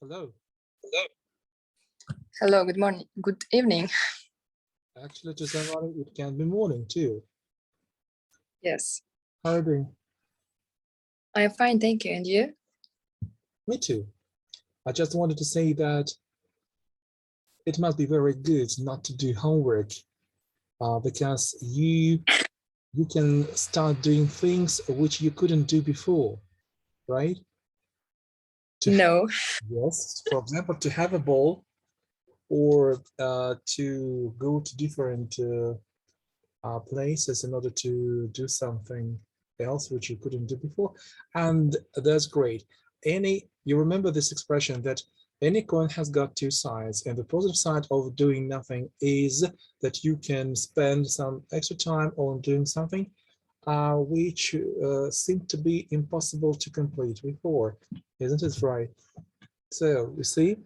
Hello. Hello, good morning, good evening. Actually, to somebody, it can be morning too. Yes, How are you doing? I am fine, thank you. And you? Me too. I just wanted to say that it must be very good not to do homework because you can start doing things which you couldn't do before, right? No. Yes, for example, to have a ball or to go to different places in order to do something else which you couldn't do before, and that's great. You remember this expression that any coin has got two sides, and the positive side of doing nothing is that you can spend some extra time on doing something which seemed to be impossible to complete before, isn't it right? So you see,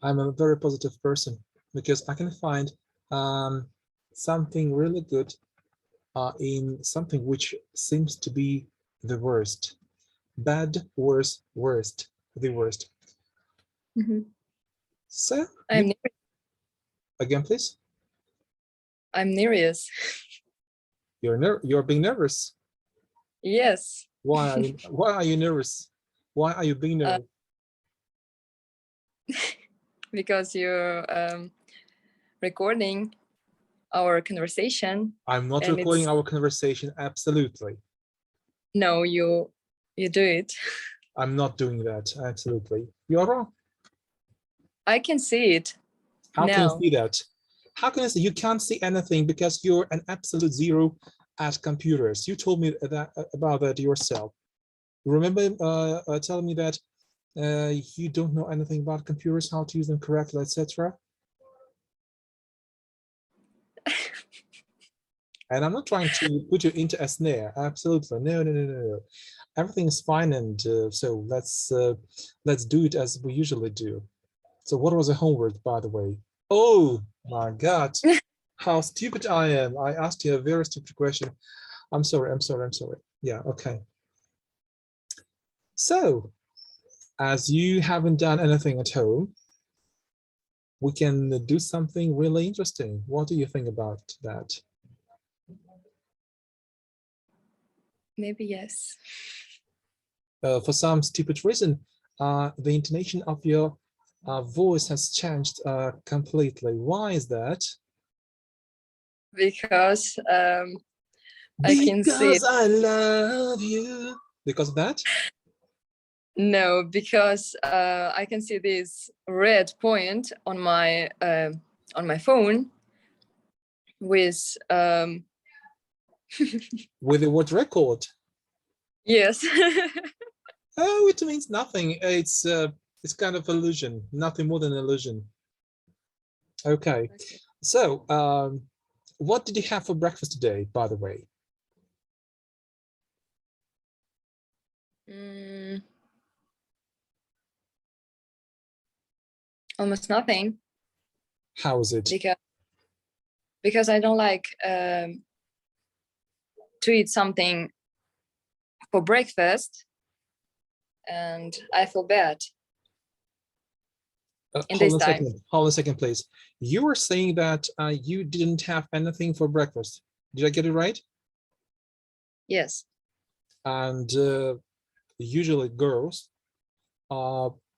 I'm a very positive person because I can find something really good in something which seems to be the worst. Bad, worse, worst, the worst. So, again, please. I'm nervous. You're being nervous. Yes. Why are you nervous? Why are you being nervous? Because you're recording our conversation. I'm not recording our conversation. Absolutely. No, you do it. I'm not doing that. Absolutely. You're wrong. I can see it. How can you see that? How can you see? You can't see anything because you're an absolute zero at computers. You told me about that yourself. Remember telling me that you don't know anything about computers, how to use them correctly, etc. And I'm not trying to put you into a snare. Absolutely, no. Everything is fine, and so let's do it as we usually do. So, what was the homework, by the way? Oh my God, how stupid I am! I asked you a very stupid question. I'm sorry. Yeah, okay. So, as you haven't done anything at home, we can do something really interesting. What do you think about that? Maybe yes. For some stupid reason, the intonation of your voice has changed completely. Why is that? Because I can see it. Because I love you. Because of that? No, because I can see this red point on my phone with with the word record. Yes. Oh, it means nothing. It's kind of illusion, nothing more than illusion. Okay. So what did you have for breakfast today, by the way? Almost nothing. How is it? Because I don't like to eat something for breakfast, and I feel bad. Hold on a second, please. You were saying that you didn't have anything for breakfast. Did I get it right? Yes. And usually girls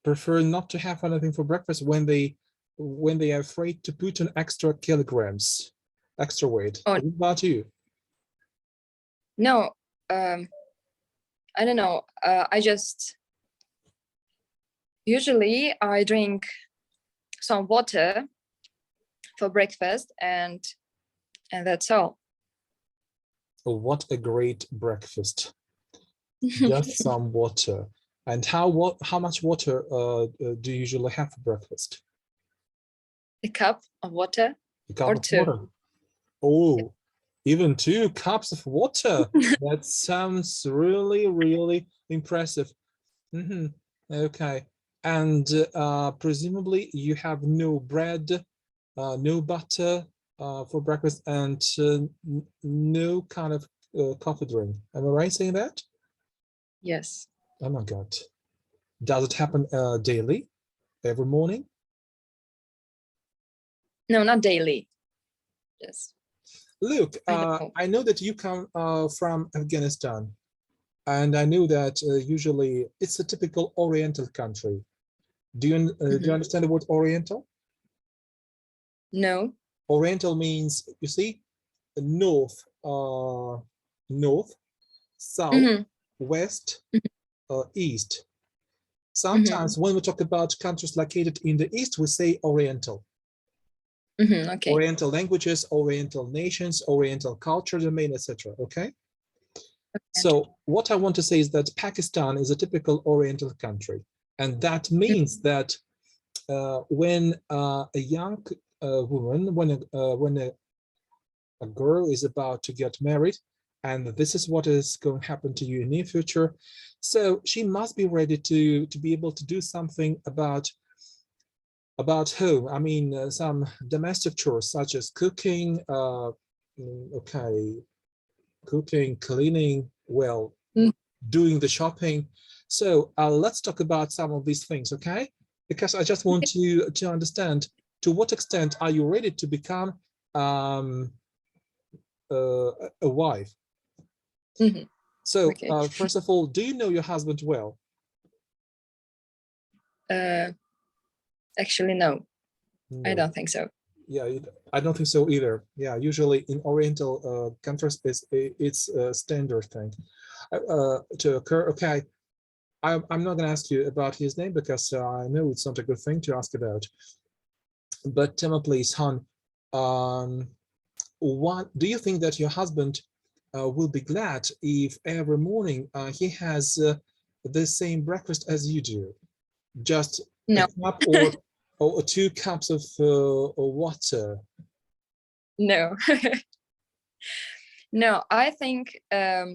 prefer not to have anything for breakfast when they are afraid to put on extra kilograms, extra weight. Oh. What about you? No, I don't know. Usually I drink some water for breakfast, and that's all. Oh, what a great breakfast! Just some water. And how much water do you usually have for breakfast? A cup of water. A cup of water. Oh, even 2 cups of water. That sounds really, really impressive. Okay. And presumably you have no bread, no butter for breakfast, and no kind of coffee drink. Am I right saying that? Yes. Oh my God. Does it happen daily, every morning? No, not daily. Yes. Look, I I know that you come from Afghanistan, and I know that usually it's a typical Oriental country. Do you understand the word Oriental? No. Oriental means, you see, north, north, south, west, east. Sometimes when we talk about countries located in the east, we say Oriental. Okay. Oriental languages, Oriental nations, Oriental culture domain, etc. Okay? So what I want to say is that Pakistan is a typical Oriental country, and that means that when a young woman, when a girl is about to get married, and this is what is going to happen to you in the near future, so she must be ready to be able to do something about home. I mean, some domestic chores such as cooking, cooking, cleaning, well, doing the shopping. So let's talk about some of these things, okay? Because I just want to understand, to what extent are you ready to become a wife? So first of all, do you know your husband well? Actually, no. I don't think so. Yeah, I don't think so either. Yeah, usually in Oriental countries, it's a standard thing to occur. Okay, I'm not going to ask you about his name because I know it's not a good thing to ask about. But tell me, please, Han, what do you think that your husband will be glad if every morning he has the same breakfast as you do? Just a cup or 2 cups of water? No. No, I think I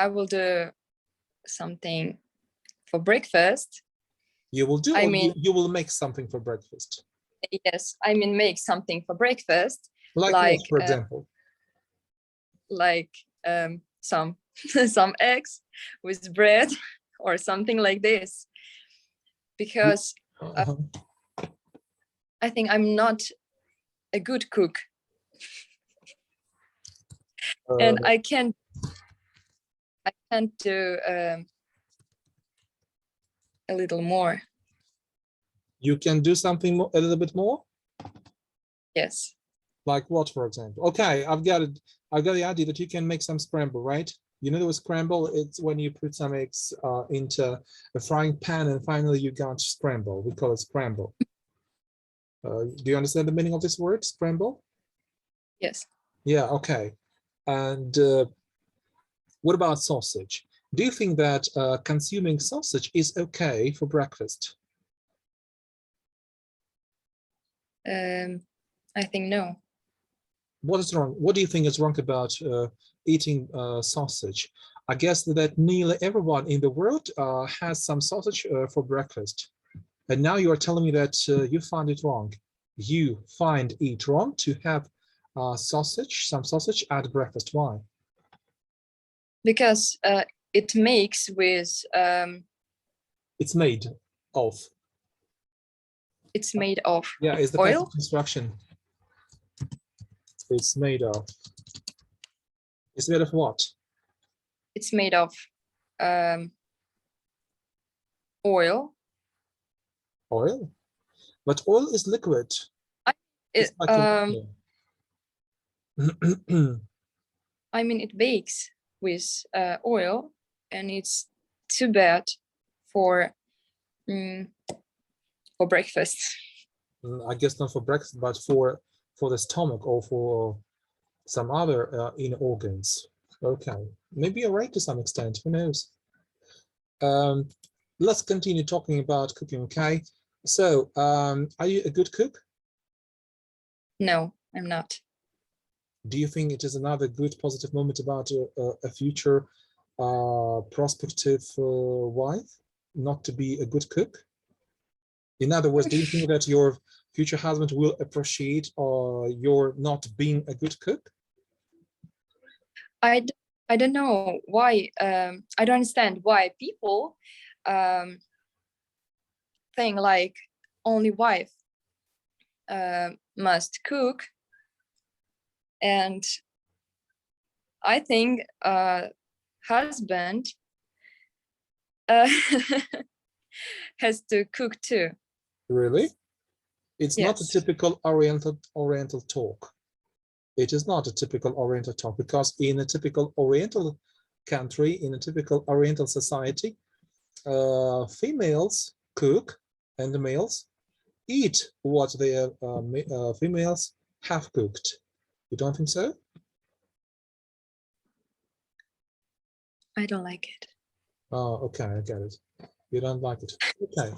will do something for breakfast. You will do, I or mean, you will make something for breakfast? Yes, I mean make something for breakfast. Like what, for example? Like some some eggs with bread or something like this. Because I think I'm not a good cook. And I can't do a little more. You can do something more, a little bit more? Yes. Like what, for example? Okay, I've got the idea that you can make some scramble, right? You know, the scramble, it's when you put some eggs into a frying pan and finally you got scramble. We call it scramble. Do you understand the meaning of this word, scramble? Yes. Yeah, okay. And what about sausage? Do you think that consuming sausage is okay for breakfast? I think no. What is wrong? What do you think is wrong about eating sausage? I guess that nearly everyone in the world has some sausage for breakfast. And now you are telling me that you find it wrong. You find it wrong to have some sausage at breakfast. Why? Because it makes with It's made of. It's made of Yeah, it's the oil. passive construction. It's made of. It's made of what? It's made of oil. Oil? But oil is liquid. It's like I mean, it bakes with oil, and it's too bad for breakfast. I guess not for breakfast, but for the stomach or for some other inner organs. Okay, maybe you're right to some extent. Who knows? Let's continue talking about cooking. Okay, so are you a good cook? No, I'm not. Do you think it is another good positive moment about a future prospective wife not to be a good cook? In other words, do you think that your future husband will appreciate your not being a good cook? I don't know why. I don't understand why people thing like only wife must cook, and I think husband has to cook too. Really? It's not a Yes. typical Oriental talk. It is not a typical Oriental talk, because in a typical Oriental country, in a typical Oriental society, females cook and the males eat what their females have cooked. You don't think so? I don't like it. Oh, okay, I get it. You don't like it. Okay.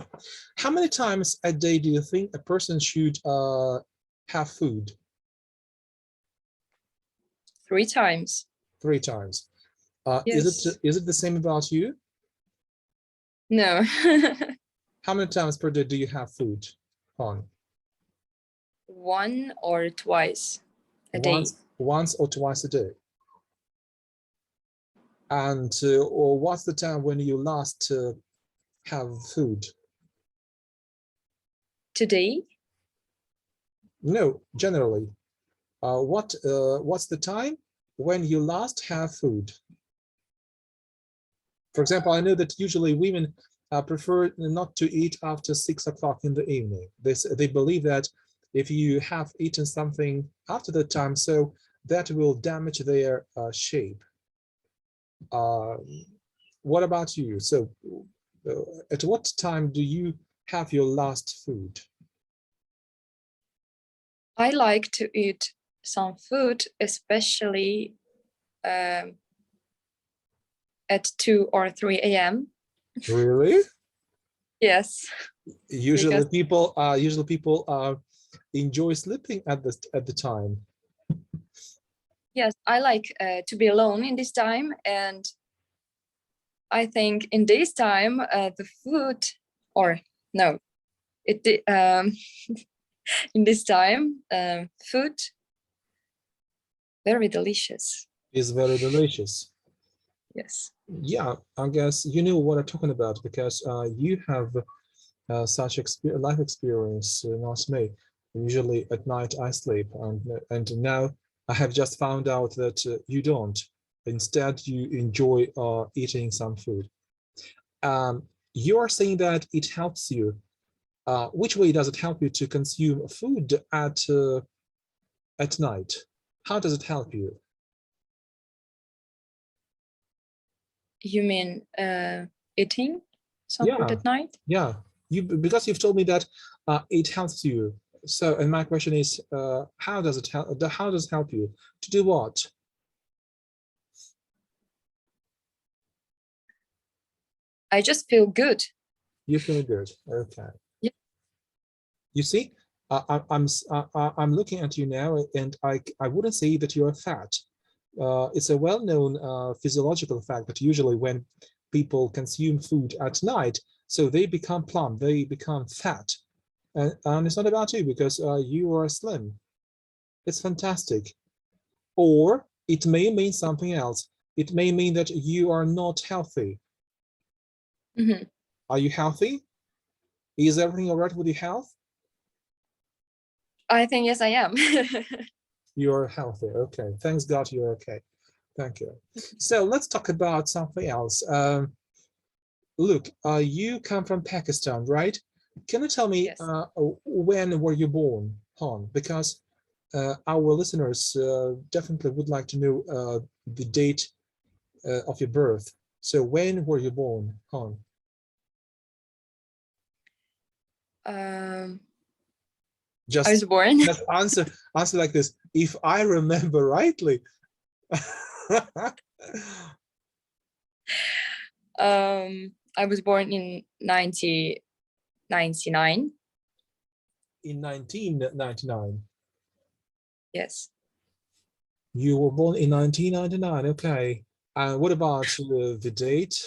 How many times a day do you think a person should have food? 3 times. 3 times. Yes. Is it the same about you? No. How many times per day do you have food, Khon? 1 or twice a day. Once or twice a day. And or what's the time when you last have food? Today? No, generally. What's the time when you last have food? For example, I know that usually women prefer not to eat after 6 o'clock in the evening. They believe that if you have eaten something after that time, so that will damage their shape. What about you? So at what time do you have your last food? I like to eat some food, especially at 2 or 3 a.m. Really? Yes. Usually Because people enjoy sleeping at the time. yes, I like to be alone in this time, and I think in this time the food, or no, it in this time food very delicious. Is very delicious. Yes. Yeah, I guess you know what I'm talking about, because you have such life experience, not me. Usually at night I sleep, and now I have just found out that you don't. Instead, you enjoy eating some food. You are saying that it helps you. Which way does it help you to consume food at night? How does it help you? You mean eating some food Yeah, at night? yeah. Because you've told me that it helps you. So, and my question is, how does it help? How does it help you to do what? I just feel good. You feel good. Okay. Yeah. You see, I'm looking at you now, and I wouldn't say that you're fat. It's a well-known physiological fact that usually when people consume food at night, so they become plump, they become fat, and it's not about you, because you are slim. It's fantastic. Or it may mean something else. It may mean that you are not healthy. Mm-hmm. Are you healthy? Is everything all right with your health? I think yes, I am. You're healthy. Okay. Thanks God you're okay. Thank you. So let's talk about something else. Look, you come from Pakistan, right? Can you tell me Yes. when were you born, Khon? Because our listeners definitely would like to know the date of your birth. So when were you born, Khon? I Just was born. just answer like this. If I remember rightly. I was born in 1999. In 1999. Yes. You were born in 1999. Okay. And what about the date?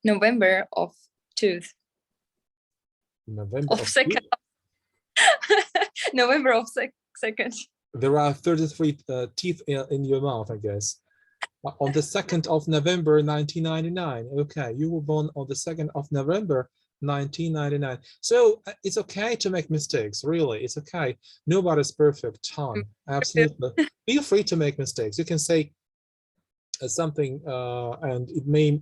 November of tooth November of of second. November of second. There are 33 teeth in your mouth, I guess. On the 2nd of November 1999. Okay, you were born on the 2nd of November 1999. So it's okay to make mistakes, really. It's okay. Nobody's perfect, Khon. Absolutely. Feel free to make mistakes. You can say something and it may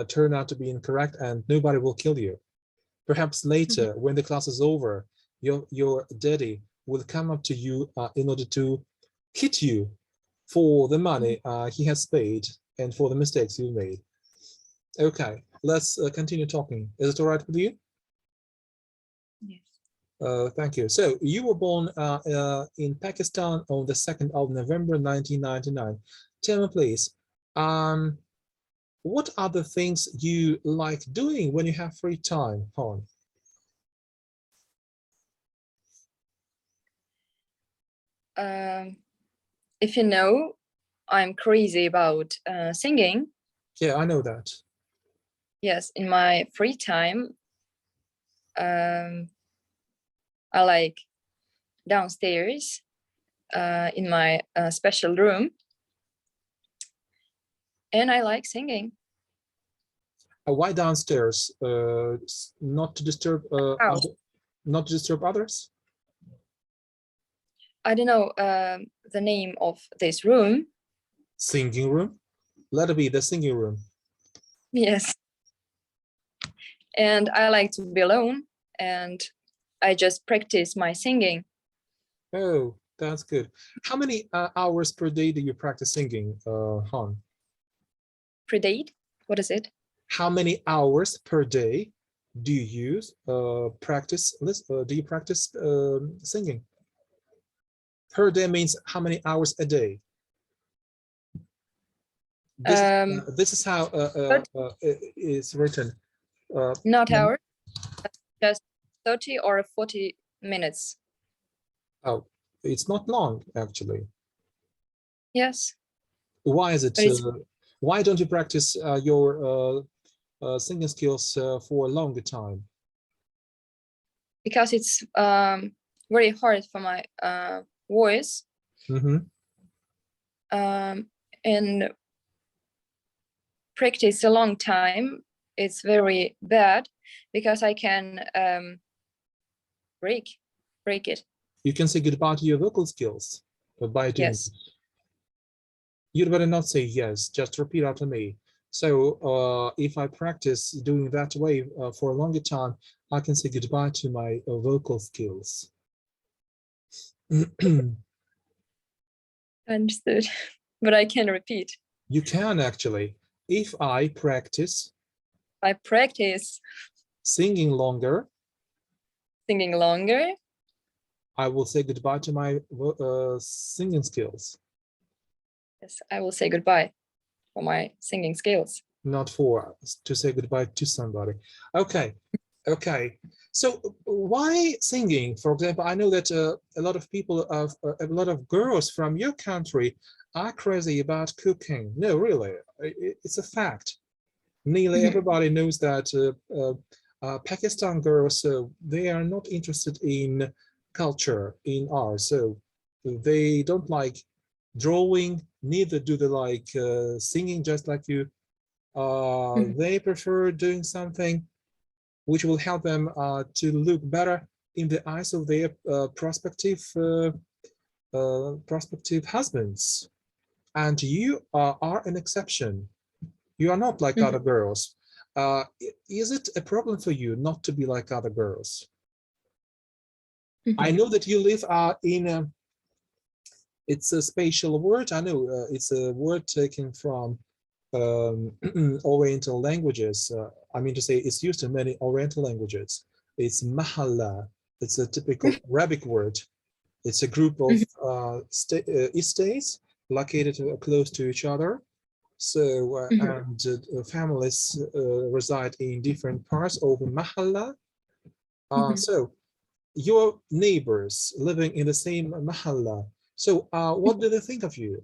turn out to be incorrect and nobody will kill you. Perhaps later, when the class is over, your daddy will come up to you in order to hit you for the money he has paid and for the mistakes you made. Okay, let's continue talking. Is it all right with you? Yes. Thank you. So you were born in Pakistan on the 2nd of November 1999. Tell me, please, what are the things you like doing when you have free time, Khon? If you know, I'm crazy about singing. Yeah, I know that. Yes, in my free time, I like downstairs in my special room, and I like singing. Why downstairs? Not to disturb not to disturb others? I don't know the name of this room. Singing room? Let it be the singing room. Yes. And I like to be alone, and I just practice my singing. Oh, that's good. How many hours per day do you practice singing, Khon? Per date? What is it? How many hours per day do you use practice? Do you practice singing? Per day means how many hours a day? This is how it's written. Not hours, just 30 or 40 minutes. Oh, it's not long, actually. Yes. Why is it? Why don't you practice your singing skills for a longer time? Because it's very hard for my voice. And practice a long time, it's very bad because I can break it. You can say goodbye to your vocal skills by doing yes. You'd better not say yes, just repeat after me. So if I practice doing that way for a longer time, I can say goodbye to my vocal skills. Understood, but I can repeat. You can actually. If I practice singing longer, I will say goodbye to my singing skills. Yes, I will say goodbye for my singing skills. Not to say goodbye to somebody. Okay. Okay. So why singing? For example, I know that a lot of people, a lot of girls from your country are crazy about cooking. No, really, it's a fact. Nearly everybody knows that Pakistan girls, they are not interested in culture, in art. So they don't like drawing, neither do they like singing just like you. They prefer doing something which will help them to look better in the eyes of their prospective husbands. And you are an exception. You are not like other girls. Is it a problem for you not to be like other girls? I know that you live in a, it's a spatial word. I know it's a word taken from oriental languages. I mean to say it's used in many oriental languages. It's mahala. It's a typical Arabic word. It's a group of estates located close to each other. So and families reside in different parts of mahala. So your neighbors living in the same mahala. So what do they think of you?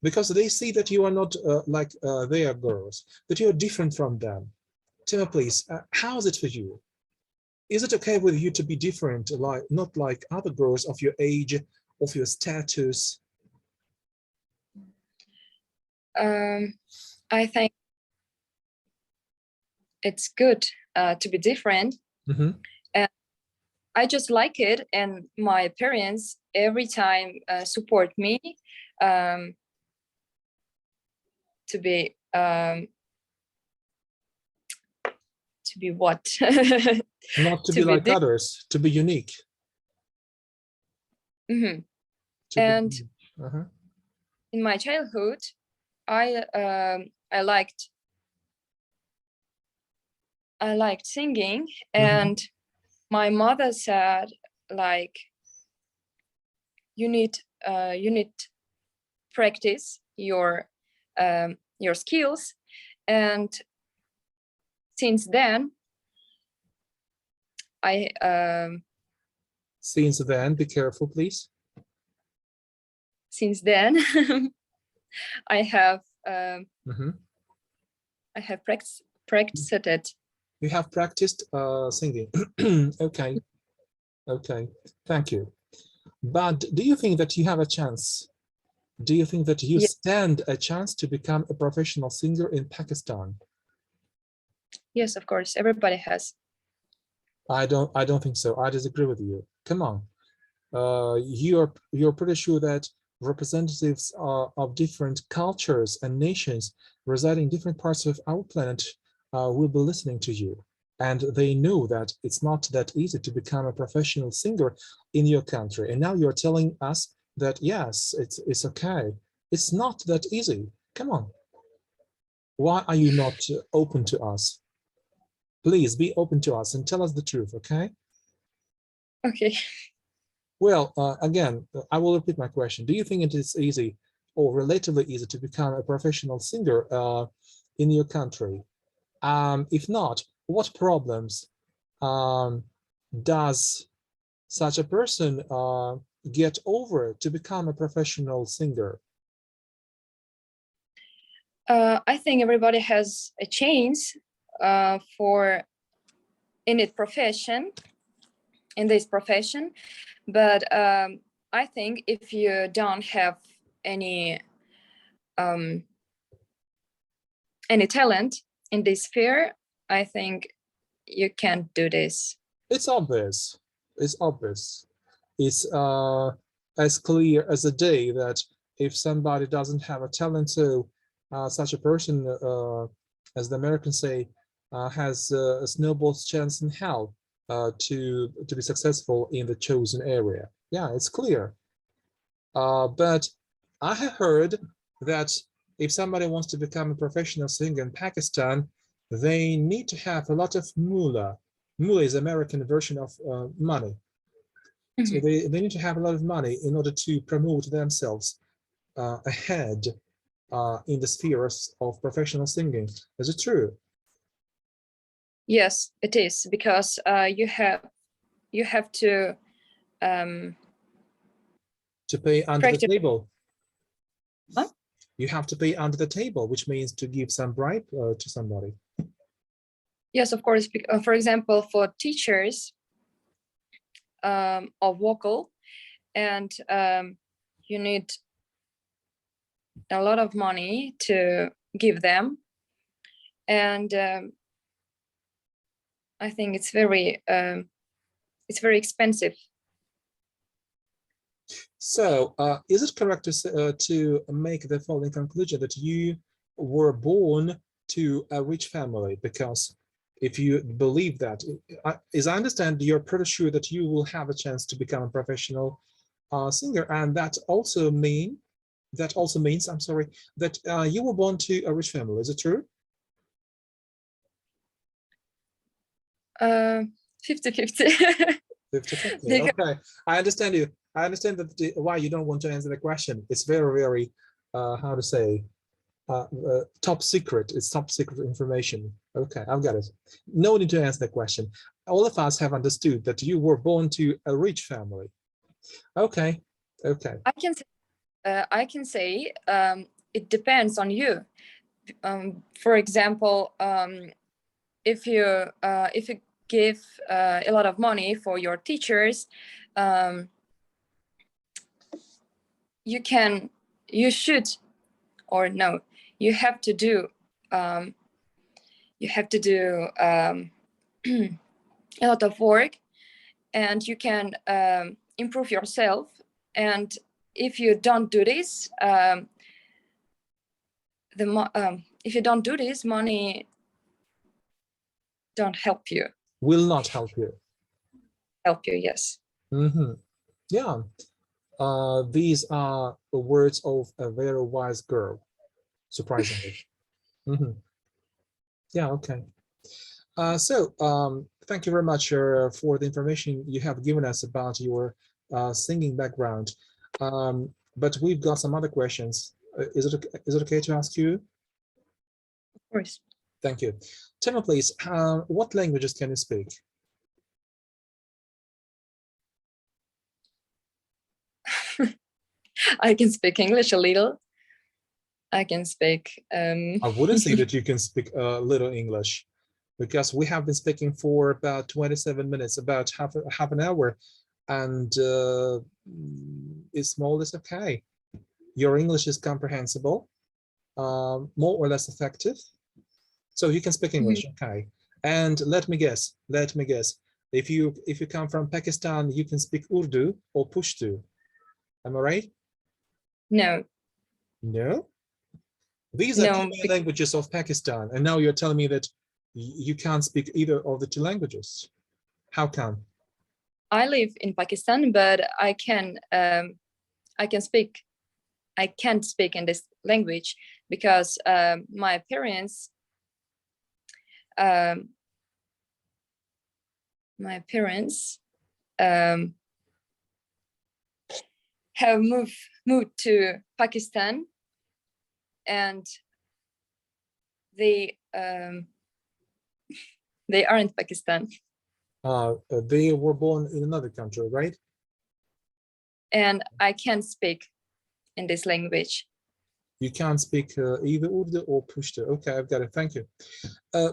Because they see that you are not like their girls, that you are different from them. Tell me, please, how is it for you? Is it okay with you to be different, like not like other girls of your age, of your status? I think it's good to be different. Mm-hmm. And I just like it, and my parents every time support me to be what? Not to To be be like others, to be unique. Mm-hmm. To And be, uh-huh. in my childhood, I liked singing, and my mother said, like, you need practice your skills, and since then I Since then, be careful, please. since then I have Mm-hmm. I have practiced it. You have practiced singing. Okay, okay, thank you. But do you think that you have a chance? Do you think that you Yeah. stand a chance to become a professional singer in Pakistan? Yes, of course, everybody has. I don't think so. I disagree with you. Come on. You're pretty sure that representatives of different cultures and nations residing in different parts of our planet will be listening to you. And they know that it's not that easy to become a professional singer in your country. And now you're telling us that, yes, it's okay. It's not that easy. Come on. Why are you not open to us? Please be open to us and tell us the truth, okay? Okay. Well, again, I will repeat my question. Do you think it is easy or relatively easy to become a professional singer in your country? If not, what problems does such a person get over to become a professional singer? I think everybody has a chance for in this profession, but I think if you don't have any talent in this sphere, I think you can't do this. It's obvious. It's obvious. It's as clear as a day that if somebody doesn't have a talent, so such a person, as the Americans say, has a snowball's chance in hell to be successful in the chosen area. Yeah, it's clear. But I have heard that if somebody wants to become a professional singer in Pakistan, they need to have a lot of moolah. Moolah is American version of money. So Mhm. they need to have a lot of money in order to promote themselves ahead in the spheres of professional singing. Is it true? Yes, it is, because you have to pay under the practice. table. Huh? You have to pay under the table, which means to give some bribe to somebody. Yes, of course. For example, for teachers of vocal, and you need a lot of money to give them, and I think it's very expensive. So, is it correct to make the following conclusion that you were born to a rich family? Because if you believe that, as I understand, you're pretty sure that you will have a chance to become a professional singer, and that also means, I'm sorry, that you were born to a rich family. Is it true? 50-50. 50-50. Okay, I understand you. I understand that why you don't want to answer the question. It's very, very, how to say, top secret. It's top secret information. Okay, I've got it. No need to answer the question. All of us have understood that you were born to a rich family. Okay, okay. I can say it depends on you. For example, if you give a lot of money for your teachers, you should, or no, you have to do a lot of work, and you can improve yourself. And if you don't do this, if you don't do this, money don't help you. Will not help you. Help you, yes. Yeah. These are the words of a very wise girl, surprisingly. Yeah, okay. Thank you very much for the information you have given us about your singing background. But we've got some other questions. Is it okay to ask you? Of course. Thank you. Tell me, please, what languages can you speak? I can speak English a little. I can speak. I wouldn't say that you can speak a little English, because we have been speaking for about 27 minutes, about half an hour, and it's more or less okay. Your English is comprehensible, more or less effective, so you can speak English, okay. And let me guess, if you come from Pakistan, you can speak Urdu or Pashto. Am I right? No. No? These are two main languages of Pakistan, and now you're telling me that you can't speak either of the two languages. How come? I live in Pakistan, but I can't speak in this language because my parents have moved to Pakistan, and they aren't Pakistan. They were born in another country, right? And I can't speak in this language. You can't speak either Urdu or Pashto. Okay, I've got it. Thank you.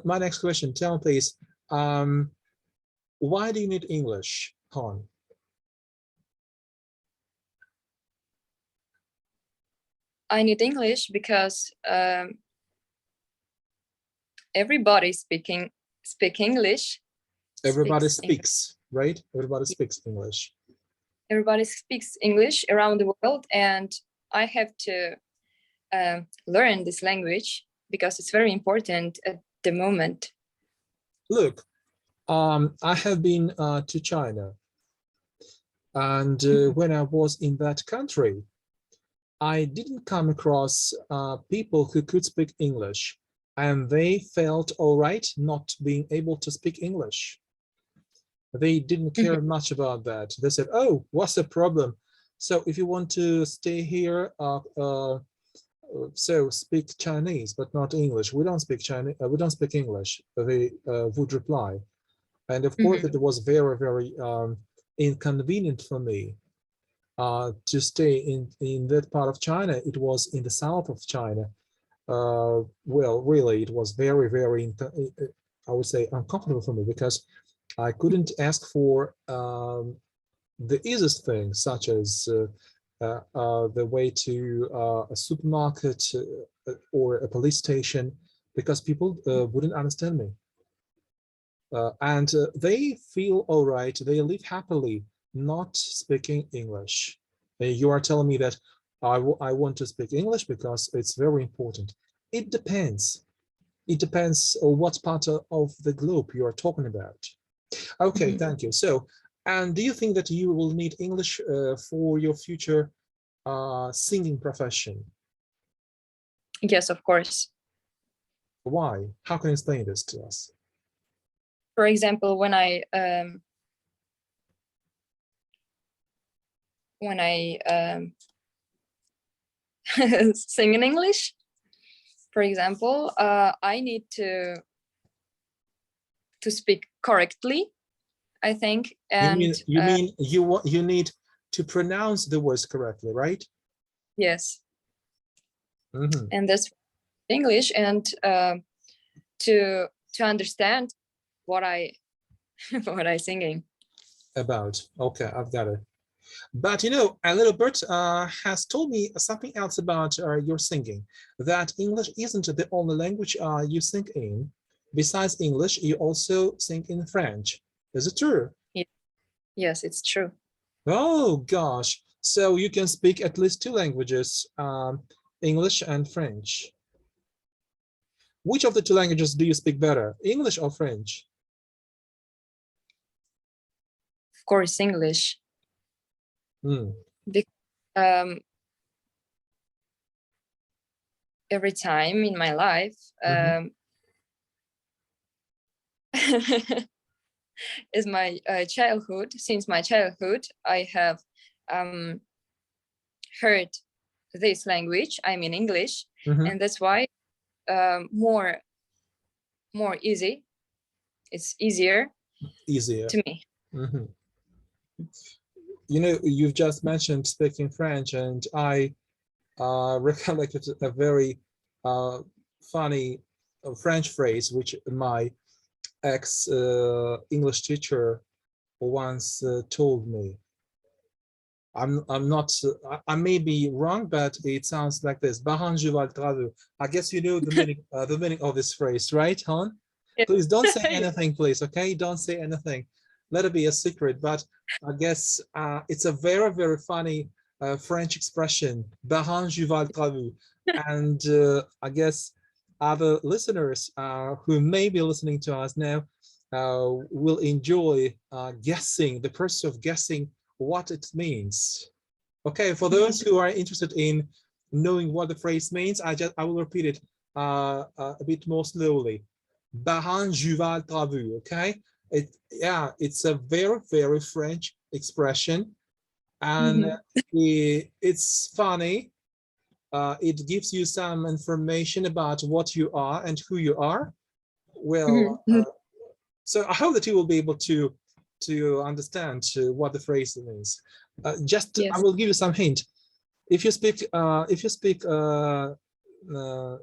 My next question, tell me please, why do you need English, Khon? I need English because everybody speak English. Everybody speaks, right? Everybody speaks English. Everybody speaks English around the world, and I have to learn this language because it's very important at the moment. Look, I have been to China, and when I was in that country, I didn't come across people who could speak English, and they felt all right not being able to speak English. They didn't care much about that. They said, oh, what's the problem? So if you want to stay here, so speak Chinese, but not English. We don't speak Chinese. We don't speak English. They would reply. And of course, it was very, very inconvenient for me to stay in that part of China. It was in the south of China. Well, really, it was very, very, I would say, uncomfortable for me because I couldn't ask for the easiest things, such as the way to a supermarket or a police station, because people wouldn't understand me. And they feel all right, they live happily not speaking English. You are telling me that I want to speak English because it's very important. It depends. It depends on what part of the globe you are talking about. Okay, thank you. So, and do you think that you will need English for your future singing profession? Yes, of course. Why? How can you explain this to us? For example, when I sing in English, for example, I need to speak correctly, I think. And you need to pronounce the words correctly, right? Yes. And that's English, and to understand what I singing about. Okay, I've got it. But you know, a little Bert has told me something else about your singing, that English isn't the only language you sing in. Besides English, you also sing in French. Is it true? Yes, it's true. Oh gosh. So you can speak at least two languages, English and French. Which of the two languages do you speak better, English or French? Of course, English. Hmm. Because every time in my life, is my childhood. Since my childhood, I have heard this language. I mean English, and that's why more easy. It's easier to me. You know, you've just mentioned speaking French, and I recollected a very funny French phrase which my ex English teacher once told me. I'm not, I may be wrong, but it sounds like this. I guess you know the meaning of this phrase, right, Khon? Please don't say anything, please, okay? Don't say anything. Let it be a secret, but I guess it's a very, very funny French expression, and I guess other listeners who may be listening to us now will enjoy guessing, the process of guessing what it means. Okay, for those who are interested in knowing what the phrase means, I will repeat it a bit more slowly. Baran Juval Travu, okay? It's a very, very French expression, and it's funny. It gives you some information about what you are and who you are. Well, so I hope that you will be able to understand what the phrase means. I will give you some hint. If you speak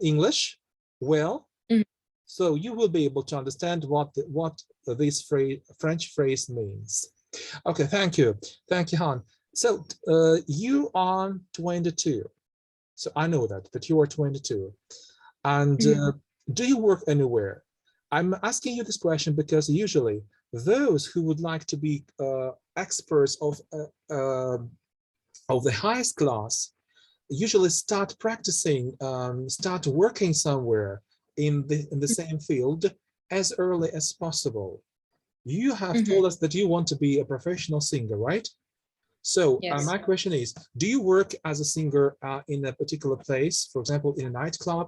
English well, so you will be able to understand what this French phrase means. Okay, thank you, Han. So you are 22. So I know that you are 22, and do you work anywhere? I'm asking you this question because usually those who would like to be experts of the highest class usually start practicing, start working somewhere in the same field as early as possible. You have told us that you want to be a professional singer, right? So my question is, do you work as a singer in a particular place, for example, in a nightclub?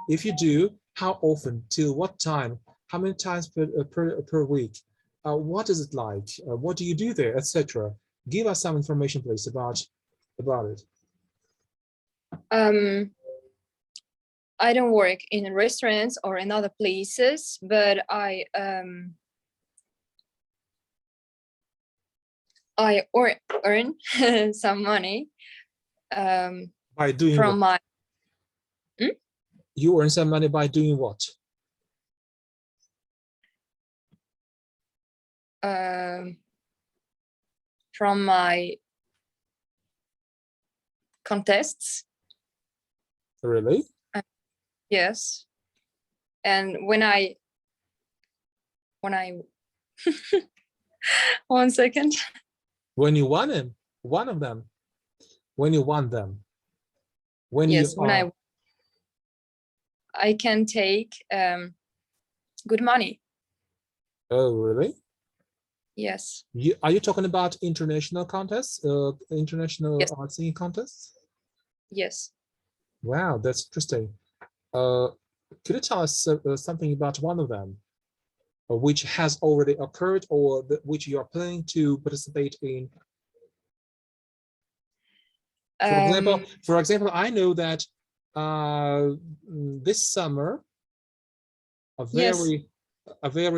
If you do, how often, till what time, how many times per week? What is it like? What do you do there, etc.? Give us some information, please, about it. I don't work in restaurants or in other places, but I earn some money by doing from what? You earn some money by doing what? From my contests. Really? Yes. And when I 1 second. When you won them, one of them. When you won them. When yes, you when I can take good money. Oh, really? Yes. Are you talking about international contests, international singing contests? Yes. Wow, that's interesting. Could you tell us something about one of them, which has already occurred or which you are planning to participate in? For example, I know that this summer, a very,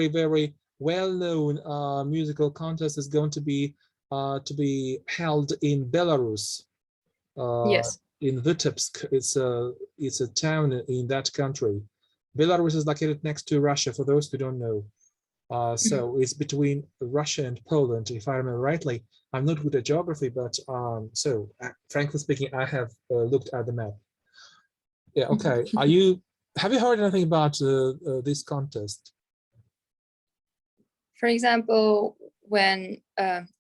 very well-known musical contest is going to be held in Belarus. In Vitebsk, it's a town in that country. Belarus is located next to Russia, for those who don't know. So it's between Russia and Poland, if I remember rightly. I'm not good at geography, but frankly speaking, I have looked at the map. Yeah, okay. Have you heard anything about this contest? For example, when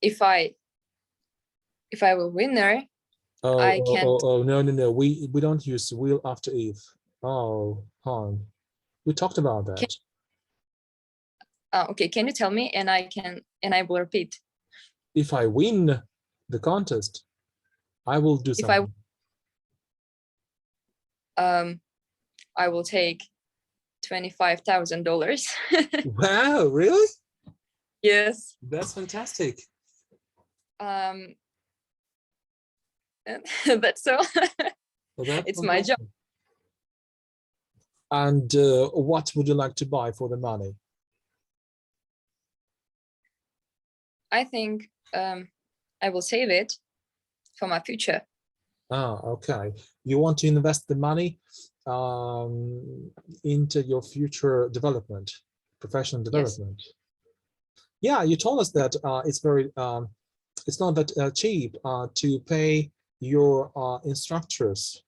if I will winner, I can't. No. We don't use will after if. Oh, Khon. We talked about that. Okay, can you tell me, and I will repeat. If I win the contest, I will do something. I will take $25,000. Wow, really? Yes. That's fantastic. That's all. That's it's my job. And what would you like to buy for the money? I think I will save it for my future. Okay. You want to invest the money into your future development, professional development. Yes. Yeah, you told us that it's not that cheap to pay your instructors.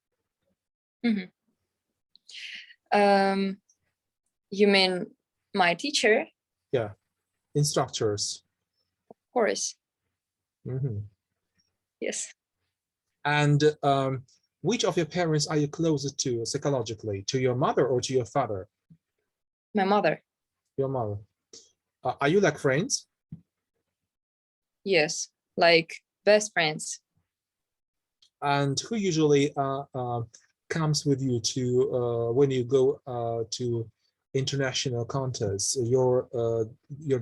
Mm-hmm. You mean my teacher? Yeah, instructors. Of course. Mm-hmm. Yes. And which of your parents are you closest to psychologically? To your mother or to your father? My mother. Your mother. Are you like friends? Yes, like best friends. And who usually comes with you to when you go to international contests? Your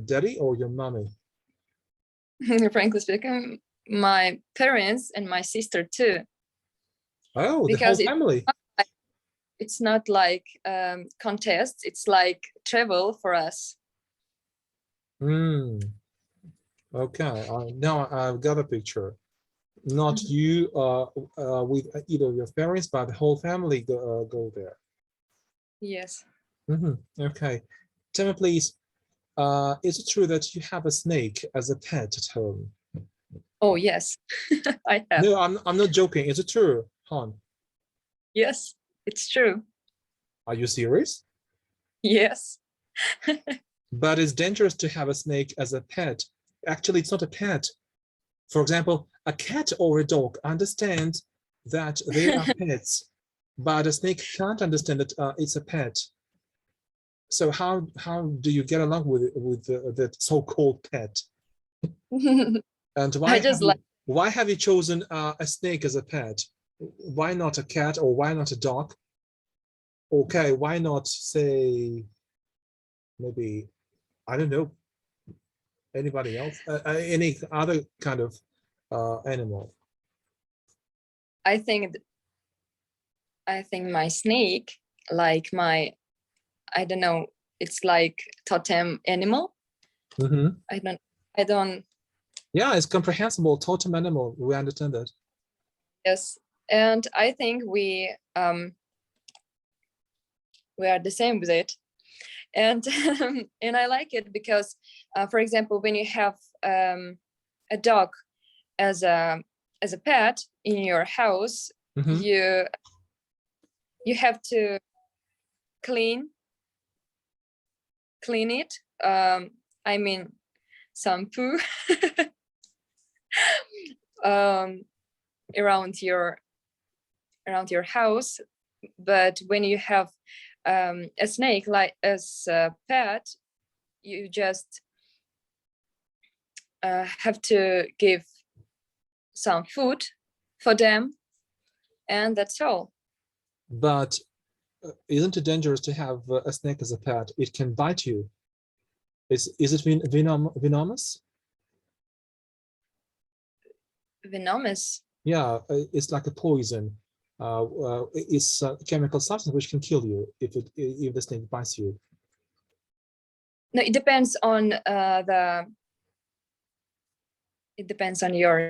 daddy or your mommy? Frankly speaking, my parents and my sister too. Oh, because the whole family. It's not like contests, it's like travel for us. Okay, now I've got a picture. Not you with either your parents, but the whole family go there. Yes. Okay, tell me please, is it true that you have a snake as a pet at home? Oh yes, I have. No, I'm not joking. Is it true, Khon? Yes, it's true. Are you serious? Yes. But it's dangerous to have a snake as a pet. Actually, it's not a pet. For example, a cat or a dog understands that they are pets, but a snake can't understand that it's a pet. So how do you get along with that so-called pet? And why have you chosen a snake as a pet? Why not a cat or why not a dog? Okay, why not say maybe, I don't know, anybody else, any other kind of animal? I think my snake, like my, I don't know, it's like totem animal. I don't. Yeah, it's comprehensible totem animal. We understand that. Yes, and I think we are the same with it, and and I like it because, for example, when you have a dog as a pet in your house, you have to clean it. I mean, some poo around your house. But when you have a snake like as a pet, you just have to give some food for them, and that's all. But isn't it dangerous to have a snake as a pet? It can bite you. Is it venomous? Venomous? Yeah, it's like a poison. It's a chemical substance which can kill you if the snake bites you. No, it depends on your